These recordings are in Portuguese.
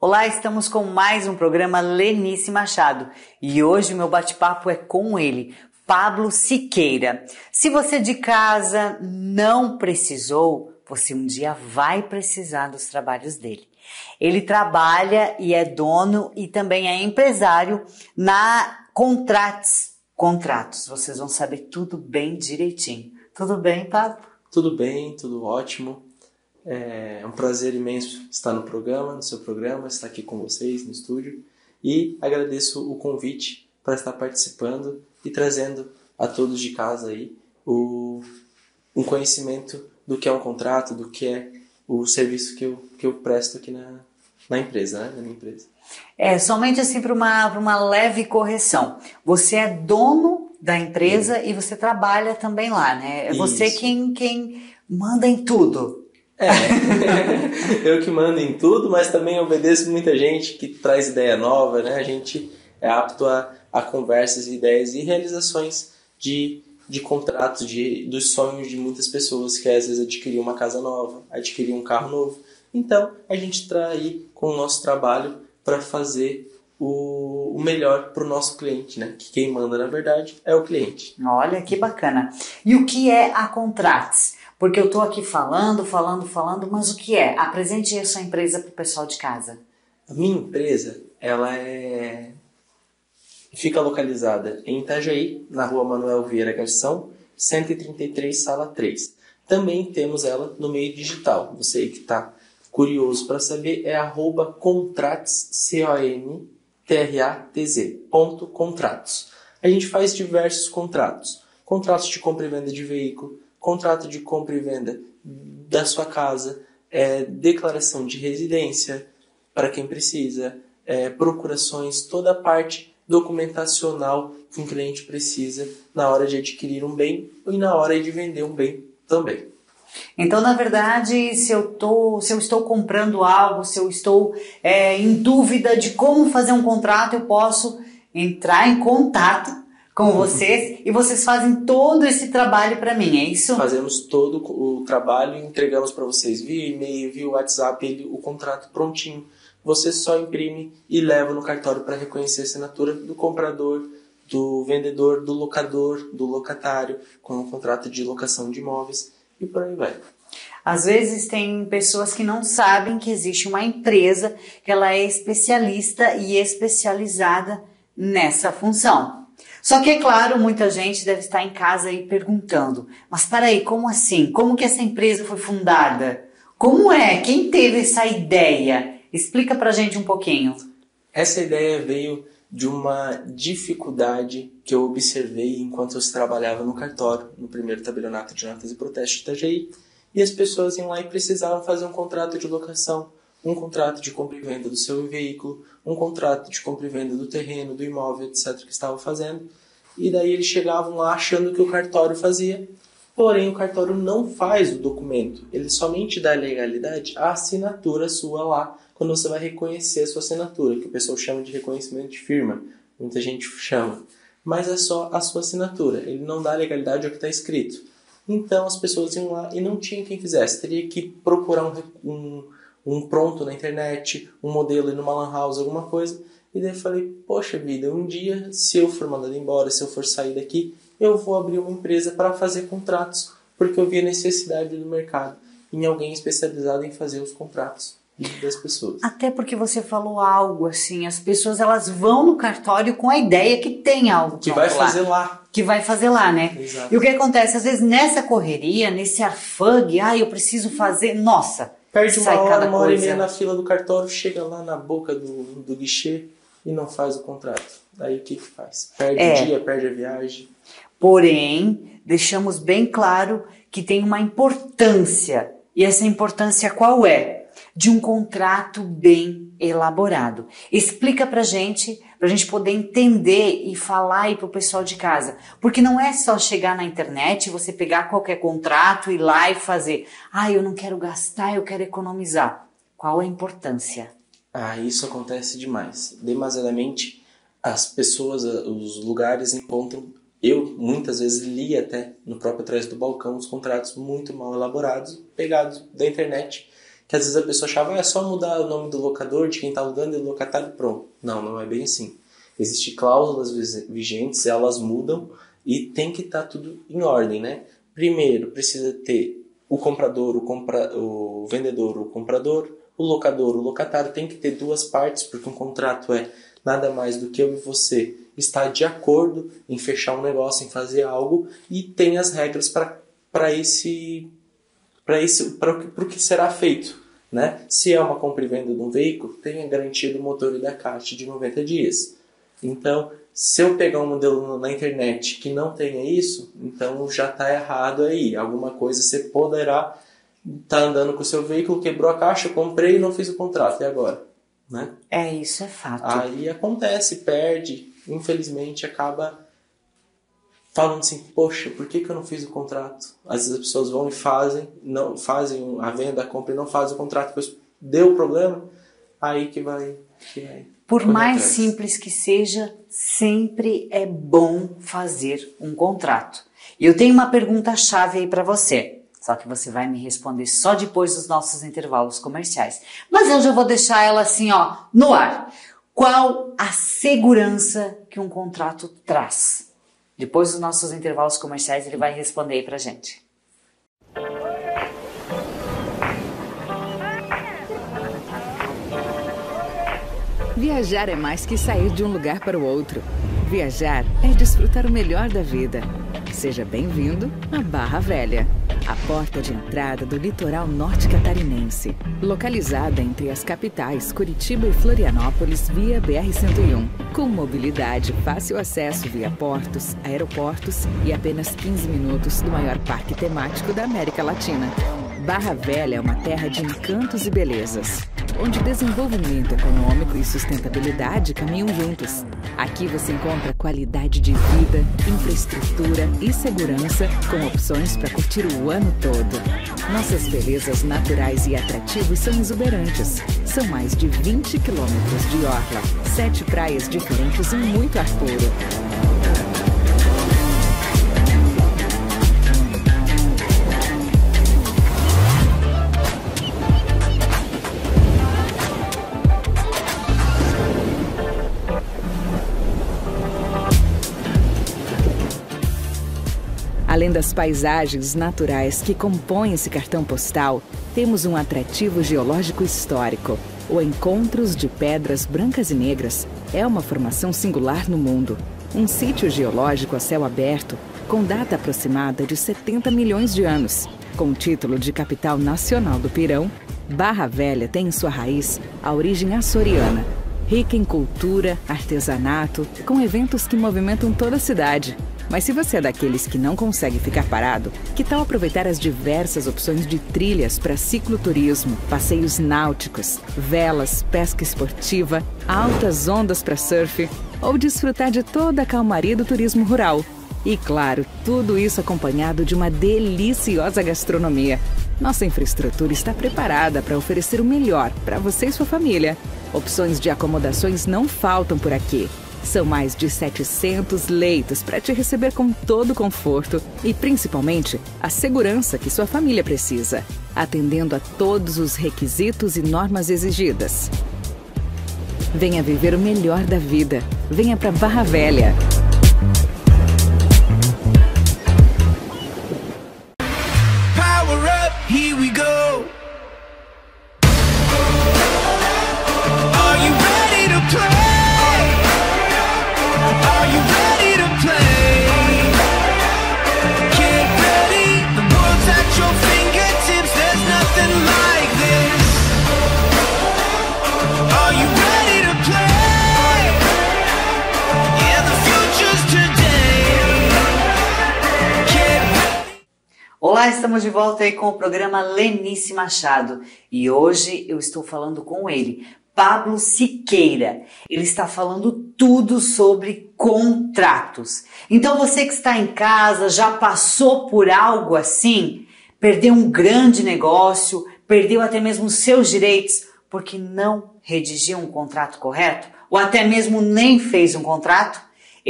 Olá, estamos com mais um programa Lenice Machado e hoje o meu bate-papo é com ele, Pablo Siqueira. Se você de casa não precisou, você um dia vai precisar dos trabalhos dele. Ele trabalha e é dono e também é empresário na Contratos. Vocês vão saber tudo bem direitinho. Tudo bem, Pablo? Tudo bem, tudo ótimo. É um prazer imenso estar no seu programa, estar aqui com vocês no estúdio e agradeço o convite para estar participando e trazendo a todos de casa aí um conhecimento do que é um contrato, do que é o serviço que eu presto aqui na empresa, né? Na minha empresa. Somente assim para uma leve correção. Você é dono da empresa e você trabalha também lá, né? É você Isso. quem manda em tudo. Eu que mando em tudo, mas também obedeço muita gente que traz ideia nova, né? A gente é apto a conversas, ideias e realizações de contratos, dos sonhos de muitas pessoas que às vezes adquiriam uma casa nova, adquiriam um carro novo. Então, a gente está aí com o nosso trabalho para fazer o melhor para o nosso cliente, né? Que quem manda, na verdade, é o cliente. Olha, que bacana. E o que é a Contratos? Porque eu estou aqui falando, mas o que é? Apresente a sua empresa para o pessoal de casa. A minha empresa, ela fica localizada em Itajaí, na rua Manuel Vieira Garção, 133, sala 3. Também temos ela no meio digital. Você que está curioso para saber, é @contrats, CONTRATZ. A gente faz diversos contratos. Contratos de compra e venda de veículo, contrato de compra e venda da sua casa, declaração de residência para quem precisa, procurações, toda a parte documentacional que um cliente precisa na hora de adquirir um bem e na hora de vender um bem também. Então, na verdade, se eu estou comprando algo, se eu estou em dúvida de como fazer um contrato, eu posso entrar em contato com vocês e vocês fazem todo esse trabalho para mim, é isso? Fazemos todo o trabalho e entregamos para vocês via e-mail, via WhatsApp, o contrato prontinho. Você só imprime e leva no cartório para reconhecer a assinatura do comprador, do vendedor, do locador, do locatário, com o contrato de locação de imóveis e por aí vai. Às vezes tem pessoas que não sabem que existe uma empresa que ela é especialista e especializada nessa função. Só que, é claro, muita gente deve estar em casa aí perguntando, mas peraí, como assim? Como que essa empresa foi fundada? Como é? Quem teve essa ideia? Explica pra gente um pouquinho. Essa ideia veio de uma dificuldade que eu observei enquanto eu trabalhava no cartório, no primeiro tabelionato de notas e protestos de Itajaí, e as pessoas iam lá e precisavam fazer um contrato de locação, um contrato de compra e venda do seu veículo, um contrato de compra e venda do terreno, do imóvel, etc. que estavam fazendo. E daí eles chegavam lá achando que o cartório fazia, porém o cartório não faz o documento. Ele somente dá legalidade à assinatura sua lá, quando você vai reconhecer a sua assinatura, que o pessoal chama de reconhecimento de firma. Muita gente chama. Mas é só a sua assinatura. Ele não dá legalidade ao que está escrito. Então as pessoas iam lá e não tinha quem fizesse. Teria que procurar um pronto na internet, um modelo numa lan house, alguma coisa. E daí eu falei, poxa vida, um dia, se eu for mandado embora, se eu for sair daqui, eu vou abrir uma empresa para fazer contratos, porque eu vi a necessidade do mercado em alguém especializado em fazer os contratos das pessoas. Até porque você falou algo assim, as pessoas elas vão no cartório com a ideia que tem algo que vai fazer lá. Que vai fazer lá, né? Exato. E o que acontece? Às vezes nessa correria, nesse arfang, eu preciso fazer, nossa, perde uma hora e meia coisa na fila do cartório, chega lá na boca do guichê e não faz o contrato. Daí o que faz? Perde o dia, perde a viagem. Porém, deixamos bem claro que tem uma importância. E essa importância qual é? De um contrato bem elaborado. Explica pra gente poder entender e falar aí pro pessoal de casa. Porque não é só chegar na internet, você pegar qualquer contrato, ir lá e fazer. Eu não quero gastar, eu quero economizar. Qual a importância? Isso acontece demais. Demasiadamente, as pessoas, os lugares encontram eu muitas vezes li até no próprio Atrás do Balcão os contratos muito mal elaborados, pegados da internet, que às vezes a pessoa achava, é só mudar o nome do locador, de quem está alugando e do locatário, pronto. Não, não é bem assim. Existem cláusulas vigentes, elas mudam e tem que estar tudo em ordem, né? Primeiro, precisa ter o comprador, o vendedor, o comprador, o locador, o locatário, tem que ter duas partes, porque um contrato é nada mais do que eu e você estar de acordo em fechar um negócio, em fazer algo, e tem as regras para o que será feito, né? Se é uma compra e venda de um veículo, tem a garantia do motor e da caixa de 90 dias. Então, se eu pegar um modelo na internet que não tenha isso, então já está errado aí. Alguma coisa você poderá estar andando com o seu veículo, quebrou a caixa, eu comprei e não fiz o contrato, e agora? Né? Isso é fato. Aí acontece, perde, infelizmente acaba falando assim, poxa, por que eu não fiz o contrato? Às vezes as pessoas vão e fazem a venda, a compra e não fazem o contrato, depois deu problema, aí que vai Por mais simples que seja, sempre é bom fazer um contrato. E eu tenho uma pergunta-chave aí para você, só que você vai me responder só depois dos nossos intervalos comerciais. Mas eu já vou deixar ela assim, no ar. Qual a segurança que um contrato traz? Depois dos nossos intervalos comerciais, ele vai responder aí pra gente. Viajar é mais que sair de um lugar para o outro. Viajar é desfrutar o melhor da vida. Seja bem-vindo à Barra Velha, a porta de entrada do litoral norte catarinense, localizada entre as capitais Curitiba e Florianópolis via BR-101, com mobilidade, fácil acesso via portos, aeroportos e apenas 15 minutos do maior parque temático da América Latina. Barra Velha é uma terra de encantos e belezas, onde desenvolvimento econômico e sustentabilidade caminham juntos. Aqui você encontra qualidade de vida, infraestrutura e segurança, com opções para curtir o ano todo. Nossas belezas naturais e atrativos são exuberantes. São mais de 20 quilômetros de orla, 7 praias diferentes e muito ar puro. Além das paisagens naturais que compõem esse cartão postal, temos um atrativo geológico histórico. O Encontros de Pedras Brancas e Negras é uma formação singular no mundo. Um sítio geológico a céu aberto, com data aproximada de 70 milhões de anos. Com o título de capital nacional do Pirão, Barra Velha tem em sua raiz a origem açoriana, rica em cultura, artesanato, com eventos que movimentam toda a cidade. Mas se você é daqueles que não consegue ficar parado, que tal aproveitar as diversas opções de trilhas para cicloturismo, passeios náuticos, velas, pesca esportiva, altas ondas para surf ou desfrutar de toda a calmaria do turismo rural? E claro, tudo isso acompanhado de uma deliciosa gastronomia. Nossa infraestrutura está preparada para oferecer o melhor para você e sua família. Opções de acomodações não faltam por aqui. São mais de 700 leitos para te receber com todo o conforto e, principalmente, a segurança que sua família precisa, atendendo a todos os requisitos e normas exigidas. Venha viver o melhor da vida. Venha para Barra Velha. Power up, here we go. Are you ready to play? Are you ready to play? Get ready, the world's at your fingertips, there's nothing like this. Are you ready to play? Yeah, the future's today. Get ready. Olá, estamos de volta aí com o programa Lenice Machado e hoje eu estou falando com ele, Pablo Siqueira. Ele está falando tudo sobre contratos. Então você que está em casa, já passou por algo assim? Perdeu um grande negócio, perdeu até mesmo os seus direitos porque não redigiu um contrato correto? Ou até mesmo nem fez um contrato?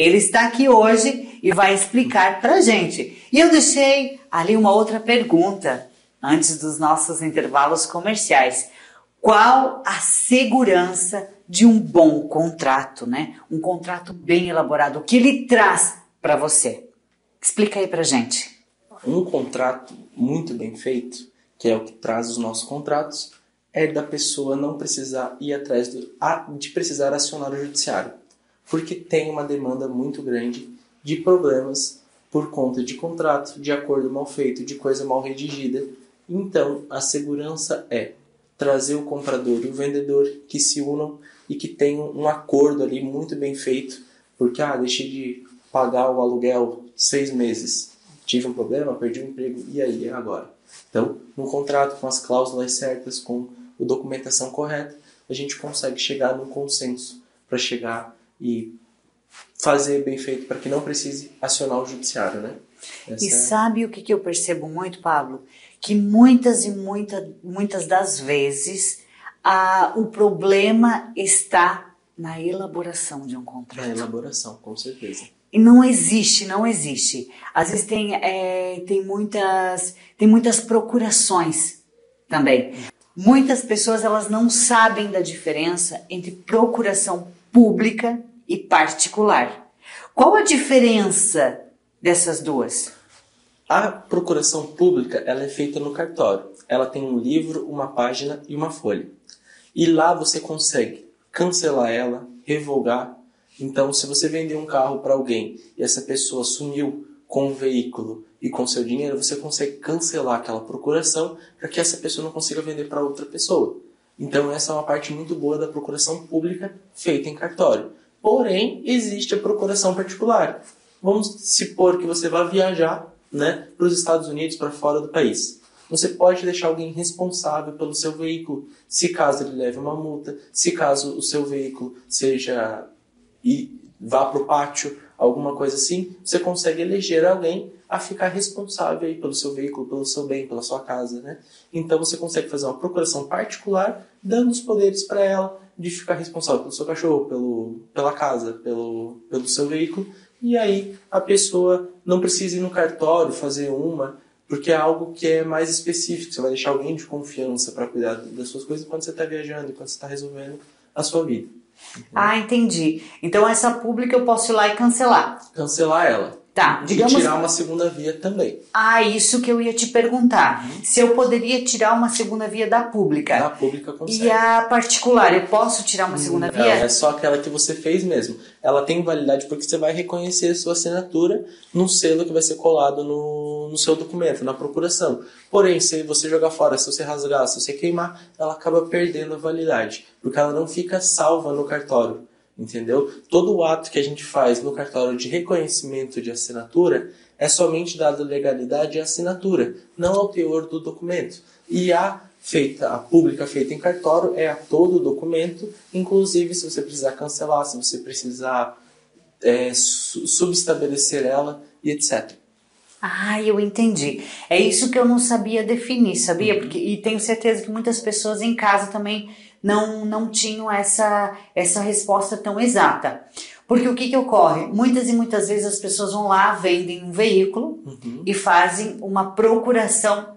Ele está aqui hoje e vai explicar pra gente. E eu deixei ali uma outra pergunta antes dos nossos intervalos comerciais. Qual a segurança de um bom contrato, né? Um contrato bem elaborado, o que ele traz para você? Explica aí pra gente. Um contrato muito bem feito, que é o que traz os nossos contratos, é da pessoa não precisar ir atrás de precisar acionar o judiciário, porque tem uma demanda muito grande de problemas por conta de contrato, de acordo mal feito, de coisa mal redigida. Então, a segurança é trazer o comprador e o vendedor que se unam e que tenham um acordo ali muito bem feito, porque deixei de pagar o aluguel 6 meses, tive um problema, perdi o emprego, e aí, é agora? Então, no contrato, com as cláusulas certas, com a documentação correta, a gente consegue chegar num consenso para chegar e fazer bem feito para que não precise acionar o judiciário, né? Sabe o que eu percebo muito, Pablo? Que muitas das vezes o problema está na elaboração de um contrato. Na elaboração, com certeza. E não existe. Às vezes tem muitas procurações também. Muitas pessoas elas não sabem da diferença entre procuração pública e particular. Qual a diferença dessas duas? A procuração pública ela é feita no cartório. Ela tem um livro, uma página e uma folha. E lá você consegue cancelar ela, revogar. Então, se você vender um carro para alguém e essa pessoa sumiu com o veículo e com seu dinheiro, você consegue cancelar aquela procuração para que essa pessoa não consiga vender para outra pessoa. Então, essa é uma parte muito boa da procuração pública feita em cartório. Porém, existe a procuração particular. Vamos supor que você vai viajar, né, para os Estados Unidos, para fora do país. Você pode deixar alguém responsável pelo seu veículo, se caso ele leve uma multa, se caso o seu veículo vá para o pátio, alguma coisa assim, você consegue eleger alguém a ficar responsável aí pelo seu veículo, pelo seu bem, pela sua casa, né? Então você consegue fazer uma procuração particular, dando os poderes para ela de ficar responsável pelo seu cachorro, pela casa, pelo seu veículo. E aí a pessoa não precisa ir no cartório fazer porque é algo que é mais específico. Você vai deixar alguém de confiança para cuidar das suas coisas quando você está viajando, quando você está resolvendo a sua vida. Entendi. Então essa pública eu posso ir lá e cancelar. Cancelar ela. Tá, digamos... E tirar uma segunda via também. Isso que eu ia te perguntar. Se eu poderia tirar uma segunda via da pública. Da pública consegue. E a particular, eu posso tirar uma segunda via? É só aquela que você fez mesmo. Ela tem validade porque você vai reconhecer a sua assinatura num selo que vai ser colado no seu documento, na procuração. Porém, se você jogar fora, se você rasgar, se você queimar, ela acaba perdendo a validade. Porque ela não fica salva no cartório. Entendeu? Todo o ato que a gente faz no cartório de reconhecimento de assinatura é somente dado legalidade à assinatura, não ao teor do documento. E a pública feita em cartório é a todo o documento, inclusive se você precisar cancelar, se você precisar subestabelecer ela e etc. Eu entendi. É isso que eu não sabia definir, sabia? E tenho certeza que muitas pessoas em casa também não tinham essa resposta tão exata. Porque o que ocorre? Muitas e muitas vezes as pessoas vão lá, vendem um veículo e fazem uma procuração,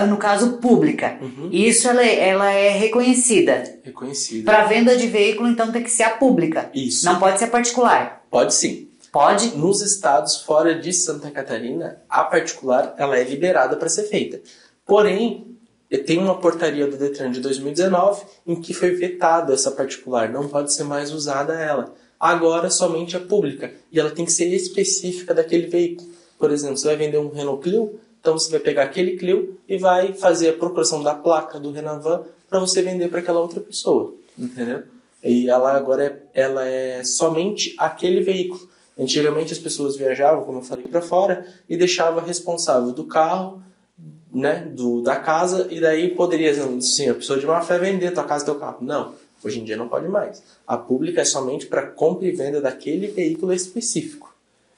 no caso, pública. E isso ela é reconhecida. Para venda de veículo, então tem que ser a pública. Isso. Não pode ser a particular. Pode sim. Pode? Nos estados fora de Santa Catarina, a particular ela é liberada para ser feita. Porém, tem uma portaria do Detran de 2019 em que foi vetada essa particular, não pode ser mais usada ela. Agora somente a pública, e ela tem que ser específica daquele veículo. Por exemplo, você vai vender um Renault Clio, então você vai pegar aquele Clio e vai fazer a procuração da placa do Renault Van para você vender para aquela outra pessoa, entendeu? E ela agora é somente aquele veículo. Antigamente as pessoas viajavam, como eu falei, para fora e deixava responsável do carro, né, da casa, e daí poderia, assim, a pessoa de má fé vender tua casa e teu carro. Não, hoje em dia não pode mais. A pública é somente para compra e venda daquele veículo específico.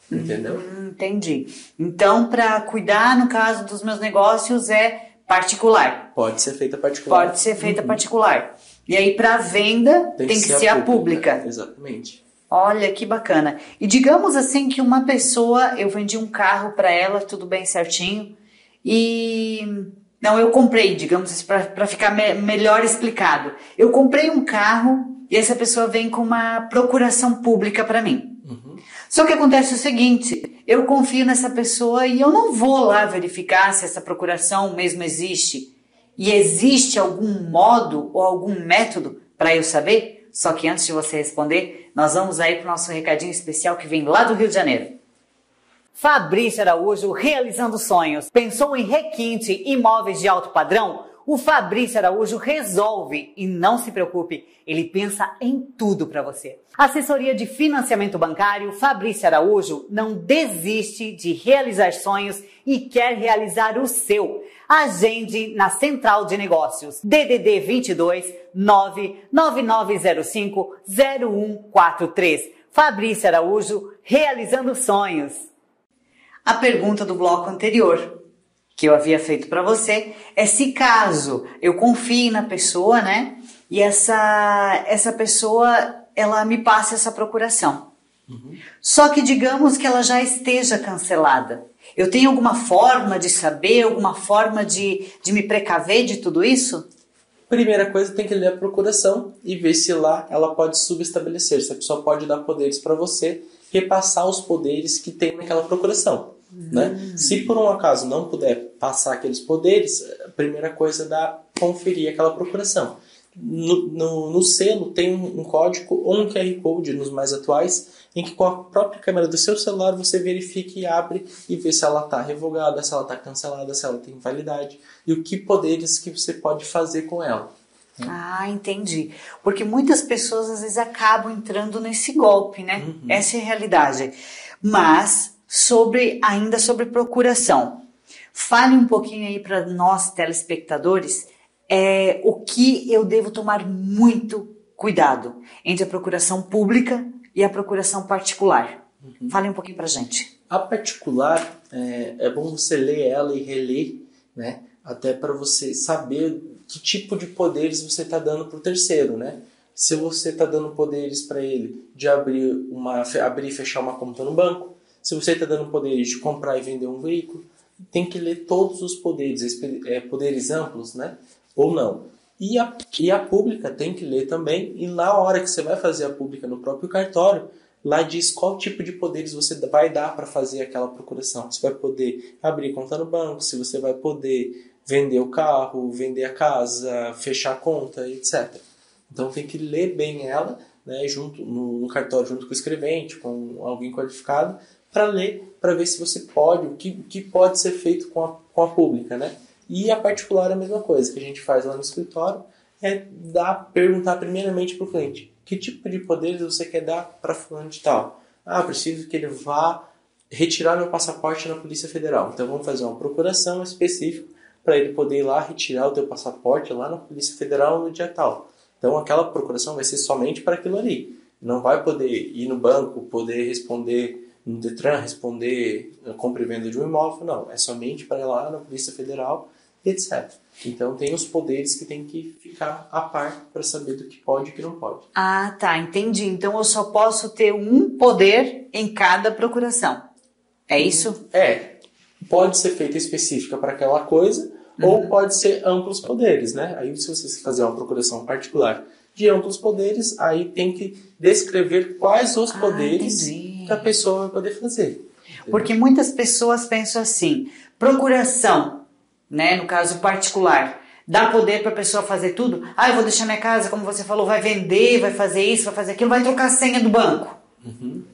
Entendeu? Entendi. Então, para cuidar, no caso dos meus negócios, é particular. Pode ser feita particular. Pode ser feita particular. E aí, para venda, tem que ser a pública. Exatamente. Olha, que bacana. E digamos assim que uma pessoa, eu vendi um carro para ela, tudo bem certinho, e... Não, eu comprei, digamos assim, para ficar melhor explicado. Eu comprei um carro e essa pessoa vem com uma procuração pública para mim. Só que acontece o seguinte, eu confio nessa pessoa e eu não vou lá verificar se essa procuração mesmo existe. E existe algum modo ou algum método para eu saber? Só que antes de você responder, nós vamos aí para o nosso recadinho especial que vem lá do Rio de Janeiro. Fabrício Araújo realizando sonhos. Pensou em requinte, imóveis de alto padrão? O Fabrício Araújo resolve e não se preocupe, ele pensa em tudo para você. Assessoria de financiamento bancário, Fabrício Araújo não desiste de realizar sonhos e quer realizar o seu. Agende na Central de Negócios, DDD 22 99905 0143. Fabrício Araújo realizando sonhos. A pergunta do bloco anterior, que eu havia feito para você, é se caso eu confie na pessoa, né? E essa pessoa, ela me passe essa procuração. Só que digamos que ela já esteja cancelada. Eu tenho alguma forma de saber, alguma forma de me precaver de tudo isso? Primeira coisa, tem que ler a procuração e ver se lá ela pode subestabelecer, se a pessoa pode dar poderes para você, repassar os poderes que tem naquela procuração. Né? Se por um acaso não puder passar aqueles poderes, a primeira coisa é conferir aquela procuração. No selo tem um código ou um QR Code nos mais atuais, em que com a própria câmera do seu celular você verifica e abre e vê se ela está revogada, se ela está cancelada, se ela tem validade e o que poderes que você pode fazer com ela. Ah, entendi. Porque muitas pessoas às vezes acabam entrando nesse golpe, né? Essa é a realidade. Mas ainda sobre procuração. Fale um pouquinho aí para nós telespectadores o que eu devo tomar muito cuidado entre a procuração pública e a procuração particular. Fale um pouquinho para a gente. A particular, é bom você ler ela e reler, né? Até para você saber que tipo de poderes você está dando para o terceiro, né? Se você está dando poderes para ele de abrir e fechar uma conta no banco, se você está dando poderes de comprar e vender um veículo, tem que ler todos os poderes, poderes amplos, né? Ou não. E a pública tem que ler também, e na hora que você vai fazer a pública no próprio cartório, lá diz qual tipo de poderes você vai dar para fazer aquela procuração. Você vai poder abrir conta no banco, se você vai poder vender o carro, vender a casa, fechar a conta, etc. Então tem que ler bem ela, né, junto no cartório, junto com o escrevente, com alguém qualificado, para ler, para ver se você pode, o que pode ser feito com a pública, né? E a particular é a mesma coisa que a gente faz lá no escritório, perguntar primeiramente para o cliente, que tipo de poderes você quer dar para fulano de tal? Ah, preciso que ele vá retirar meu passaporte na Polícia Federal. Então vamos fazer uma procuração específica para ele poder ir lá retirar o teu passaporte lá na Polícia Federal no dia tal. Então aquela procuração vai ser somente para aquilo ali. Não vai poder ir no banco, poder responder no Detran, responder compra e venda de um imóvel, não. É somente para ir lá na Polícia Federal, etc. Então tem os poderes que tem que ficar a par para saber do que pode e que não pode. Ah, tá, entendi. Então eu só posso ter um poder em cada procuração. É isso? Pode ser feita específica para aquela coisa, ou pode ser amplos poderes, né? Aí se você fazer uma procuração particular de amplos poderes, aí tem que descrever quais os poderes que a pessoa vai poder fazer. Porque muitas pessoas pensam assim, procuração, né, no caso particular, dá poder para a pessoa fazer tudo. Ah, eu vou deixar minha casa, como você falou, vai vender, vai fazer isso, vai fazer aquilo, vai trocar a senha do banco.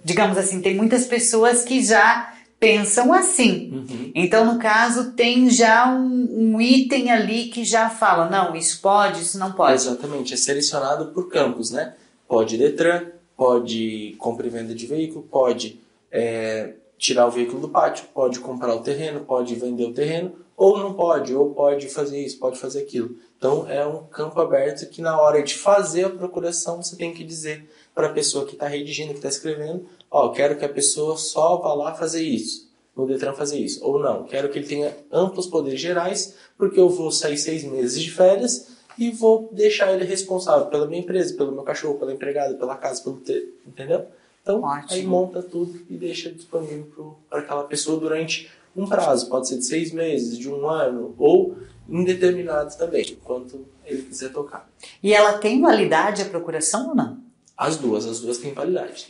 Digamos assim, tem muitas pessoas que já pensam assim. Então, no caso, tem já um item ali que já fala, não, isso pode, isso não pode. Exatamente, é selecionado por campos, né? Pode Detran, pode compra e venda de veículo, pode tirar o veículo do pátio, pode comprar o terreno, pode vender o terreno, ou não pode, ou pode fazer isso, pode fazer aquilo. Então, é um campo aberto que na hora de fazer a procuração, você tem que dizer para a pessoa que está redigindo, que está escrevendo, quero que a pessoa só vá lá fazer isso, no Detran fazer isso. Ou não, quero que ele tenha amplos poderes gerais, porque eu vou sair 6 meses de férias e vou deixar ele responsável pela minha empresa, pelo meu cachorro, pela empregada, pela casa, entendeu? Então, Ótimo. aí monta tudo e deixa disponível para aquela pessoa durante um prazo. Pode ser de 6 meses, de 1 ano, ou indeterminado também, enquanto ele quiser tocar. E ela tem validade a procuração ou não? As duas têm validade,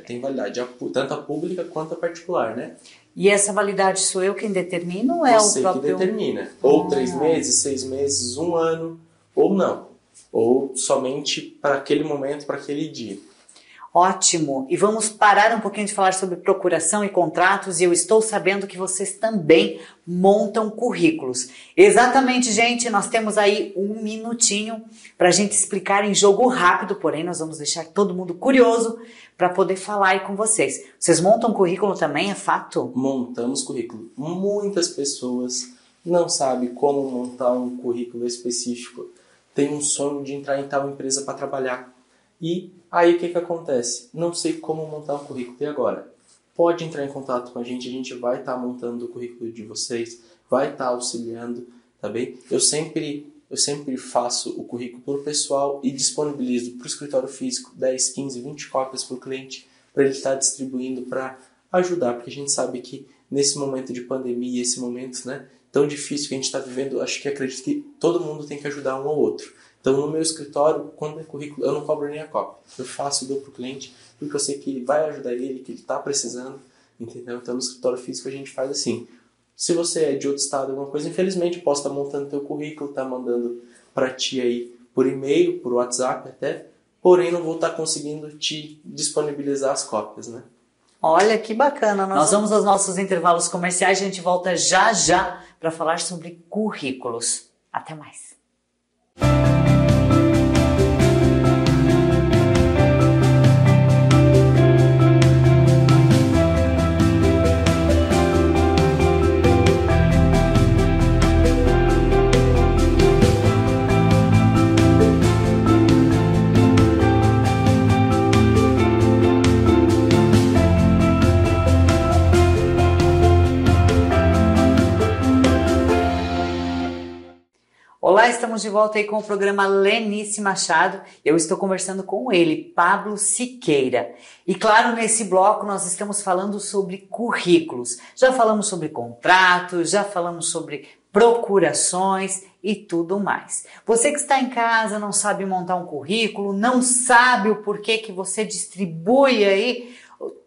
tem validade, tanto a pública quanto a particular, né? E essa validade sou eu quem determino ou é Você o próprio... que determina. Ou 3 meses, 6 meses, 1 ano, ou não. Ou somente para aquele momento, para aquele dia. Ótimo! E vamos parar um pouquinho de falar sobre procuração e contratos, e eu estou sabendo que vocês também montam currículos. Exatamente, gente, nós temos aí 1 minutinho para a gente explicar em jogo rápido, porém nós vamos deixar todo mundo curioso para poder falar aí com vocês. Vocês montam currículo também, é fato? Montamos currículo. Muitas pessoas não sabem como montar um currículo específico. Tem um sonho de entrar em tal empresa para trabalhar. E aí o que acontece? Não sei como montar um currículo. E agora? Pode entrar em contato com a gente vai estar montando o currículo de vocês, vai estar auxiliando, tá bem? Eu sempre faço o currículo para o pessoal e disponibilizo para o escritório físico 10, 15, 20 cópias para o cliente, para ele estar distribuindo para ajudar, porque a gente sabe que nesse momento de pandemia, esse momento, né, tão difícil que a gente está vivendo, acredito que todo mundo tem que ajudar um ao outro. Então, no meu escritório, quando é currículo, eu não cobro nem a cópia. Eu faço e dou para o cliente, porque eu sei que ele vai ajudar ele, que ele está precisando, entendeu? Então, no escritório físico, a gente faz assim. Se você é de outro estado, alguma coisa, infelizmente, eu posso estar montando teu currículo, estar mandando para ti aí por e-mail, por WhatsApp até, porém, não vou estar conseguindo te disponibilizar as cópias, né? Olha que bacana. Nós vamos aos nossos intervalos comerciais, a gente volta já já para falar sobre currículos. Até mais. Olá, estamos de volta aí com o programa Lenice Machado. Eu estou conversando com ele, Pablo Siqueira. E claro, nesse bloco nós estamos falando sobre currículos. Já falamos sobre contratos, já falamos sobre procurações e tudo mais. Você que está em casa, não sabe montar um currículo, não sabe o porquê que você distribui aí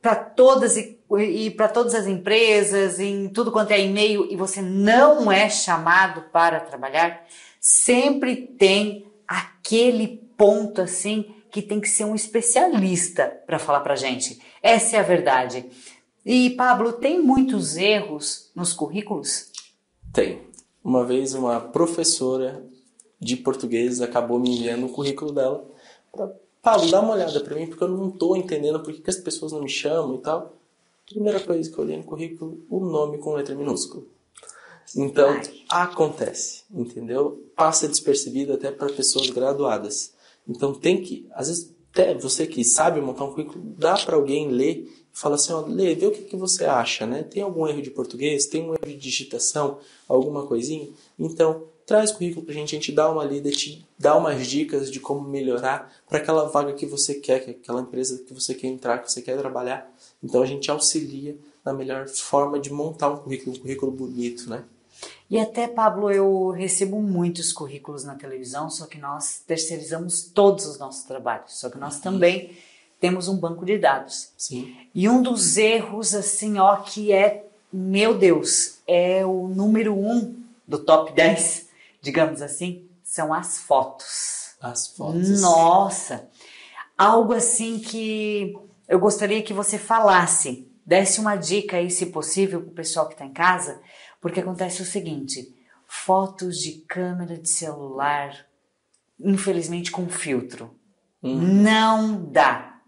para todas e para todas as empresas, em tudo quanto é e-mail, e você não é chamado para trabalhar, sempre tem aquele ponto assim que tem que ser um especialista para falar pra gente. Essa é a verdade. E Pablo, tem muitos erros nos currículos? Tem. Uma vez uma professora de português acabou me enviando o currículo dela para Pablo, dá uma olhada para mim, porque eu não estou entendendo por que as pessoas não me chamam e tal. Primeira coisa que eu olhei no currículo, o nome com letra minúscula. Então, acontece, entendeu? Passa despercebido até para pessoas graduadas. Então, tem que, às vezes, até você que sabe montar um currículo, dá para alguém ler e fala assim, ó, lê, vê o que você acha, né? Tem algum erro de português? Tem um erro de digitação? Alguma coisinha? Então, traz o currículo pra gente, a gente dá uma lida, te dá umas dicas de como melhorar para aquela vaga que você quer, que é aquela empresa que você quer entrar, que você quer trabalhar. Então, a gente auxilia na melhor forma de montar um currículo bonito, né? E até, Pablo, eu recebo muitos currículos na televisão, só que nós terceirizamos todos os nossos trabalhos. Só que nós também temos um banco de dados. Sim. E um dos erros, assim, ó, que é, meu Deus, é o número 1 do top 10, digamos assim, são as fotos. As fotos. Nossa! Algo assim que eu gostaria que você falasse, desse uma dica aí, se possível, para o pessoal que está em casa, porque acontece o seguinte, fotos de câmera de celular, infelizmente com filtro, não dá.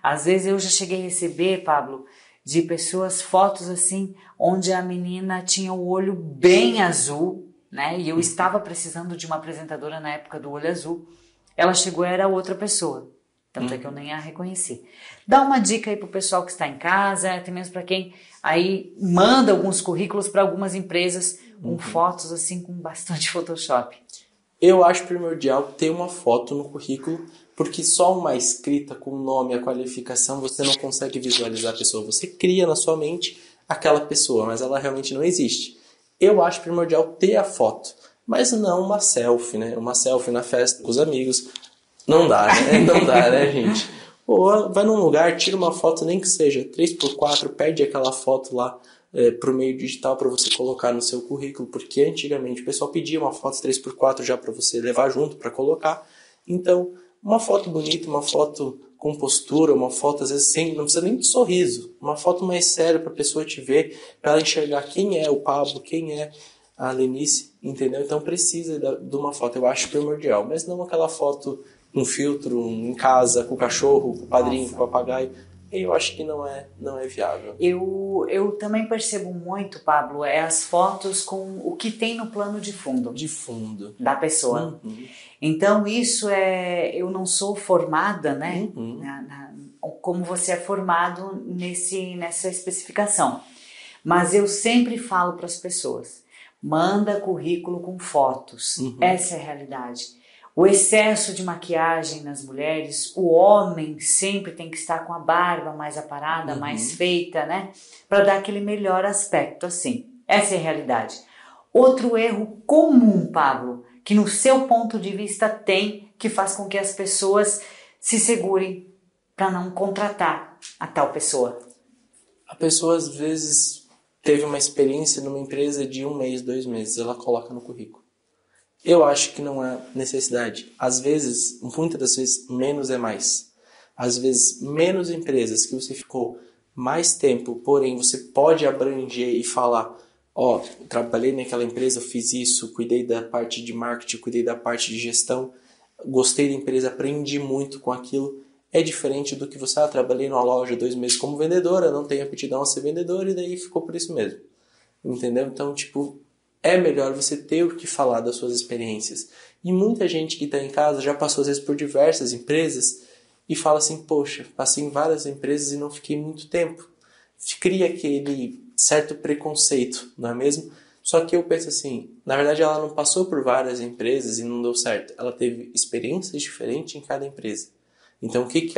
Às vezes eu já cheguei a receber, Pablo, de pessoas, fotos assim, onde a menina tinha o olho bem azul, né? E eu estava precisando de uma apresentadora na época do olho azul. Ela chegou, era outra pessoa. Tanto é que eu nem a reconheci. Dá uma dica aí pro pessoal que está em casa, até mesmo para quem aí manda alguns currículos para algumas empresas com fotos assim, com bastante Photoshop. Eu acho primordial ter uma foto no currículo, Porque só uma escrita com o nome e a qualificação você não consegue visualizar a pessoa. Você cria na sua mente aquela pessoa, mas ela realmente não existe. Eu acho primordial ter a foto, mas não uma selfie, né? Uma selfie na festa com os amigos. Não dá, né? Não dá, né, gente? Ou vai num lugar, tira uma foto, nem que seja 3x4, perde aquela foto lá pro meio digital para você colocar no seu currículo, porque antigamente o pessoal pedia uma foto 3x4 já para você levar junto, para colocar. Então, uma foto bonita, uma foto com postura, uma foto às vezes sem, não precisa nem de sorriso, uma foto mais séria para a pessoa te ver, para ela enxergar quem é o Pablo, quem é a Lenice, entendeu? Então precisa de uma foto, eu acho primordial, mas não aquela foto com filtro, em casa, com o cachorro, com o padrinho, com o papagaio. Eu acho que não é viável. Eu também percebo muito, Pablo, as fotos com o que tem no plano de fundo. De fundo. Da pessoa. Então isso eu não sou formada, né? Como você é formado nessa especificação. Mas eu sempre falo para as pessoas, manda currículo com fotos. Essa é a realidade. O excesso de maquiagem nas mulheres, o homem sempre tem que estar com a barba mais aparada, mais feita, né? Para dar aquele melhor aspecto, assim. Essa é a realidade. Outro erro comum, Pablo, que no seu ponto de vista tem, que faz com que as pessoas se segurem para não contratar a tal pessoa. A pessoa, às vezes, teve uma experiência numa empresa de 1 mês, 2 meses, ela coloca no currículo. Eu acho que não há necessidade. Às vezes, muitas das vezes, menos é mais. Às vezes, menos empresas que você ficou mais tempo, porém você pode abranger e falar, trabalhei naquela empresa, fiz isso, cuidei da parte de marketing, cuidei da parte de gestão, gostei da empresa, aprendi muito com aquilo. É diferente do que você, trabalhei numa loja 2 meses como vendedora, não tenho aptidão a ser vendedora e daí ficou por isso mesmo. Entendeu? Então, é melhor você ter o que falar das suas experiências. E muita gente que está em casa já passou às vezes por diversas empresas e fala assim, poxa, passei em várias empresas e não fiquei muito tempo. Cria aquele certo preconceito, não é mesmo? Só que eu penso assim, na verdade ela não passou por várias empresas e não deu certo. Ela teve experiências diferentes em cada empresa. Então que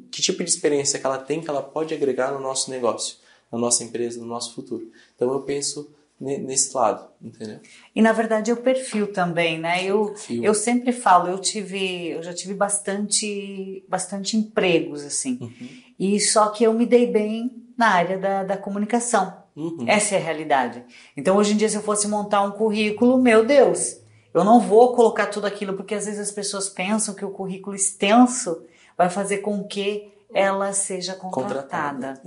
tipo de experiência que ela tem que ela pode agregar no nosso negócio, na nossa empresa, no nosso futuro. Então eu penso nesse lado, entendeu? E na verdade é o perfil também, né? Eu sempre falo, eu já tive bastante empregos, assim. E só que eu me dei bem na área da comunicação. Essa é a realidade. Então hoje em dia se eu fosse montar um currículo, meu Deus, eu não vou colocar tudo aquilo, porque às vezes as pessoas pensam que o currículo extenso vai fazer com que ela seja contratada.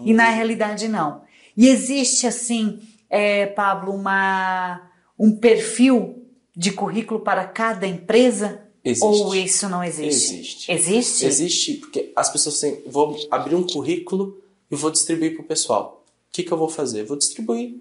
E na realidade não. E existe assim, Pablo, um perfil de currículo para cada empresa? Existe. Ou isso não existe? Existe? Existe, porque as pessoas assim, vou abrir um currículo e vou distribuir para o pessoal. O que eu vou fazer? Vou distribuir.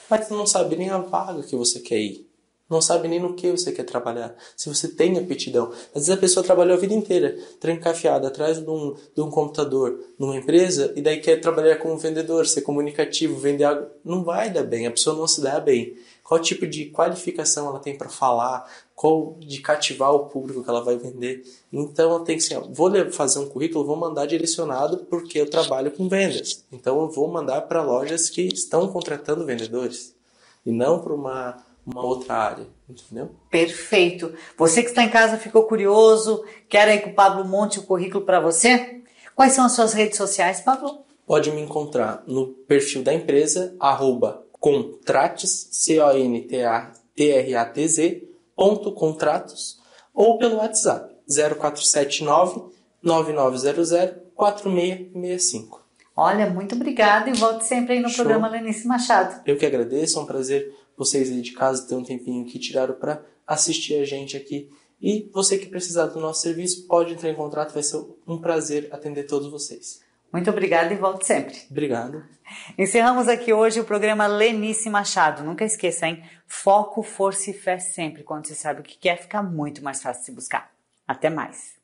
Mas você não sabe nem a vaga que você quer ir. Não sabe nem no que você quer trabalhar. Se você tem aptidão. Às vezes a pessoa trabalhou a vida inteira trancafiada atrás de um computador numa empresa e daí quer trabalhar como vendedor, ser comunicativo, vender algo. Não vai dar bem, a pessoa não se dá bem. Qual tipo de qualificação ela tem para falar, qual de cativar o público que ela vai vender. Então ela tem que ser, vou fazer um currículo, vou mandar direcionado porque eu trabalho com vendas. Então eu vou mandar para lojas que estão contratando vendedores e não para uma outra área, entendeu? Perfeito. Você que está em casa ficou curioso, quer aí que o Pablo monte o currículo para você? Quais são as suas redes sociais, Pablo? Pode me encontrar no perfil da empresa, @contrates, CONTRATZ.contratos, ou pelo WhatsApp, 0479-9900-4665. Olha, muito obrigada e volte sempre aí no programa Lenice Machado. Eu que agradeço, é um prazer vocês aí de casa ter um tempinho que tiraram para assistir a gente aqui. E você que precisar do nosso serviço, pode entrar em contato, vai ser um prazer atender todos vocês. Muito obrigada e volte sempre. Obrigado. Encerramos aqui hoje o programa Lenice Machado. Nunca esqueça, hein? Foco, força e fé sempre. Quando você sabe o que quer, fica muito mais fácil de se buscar. Até mais.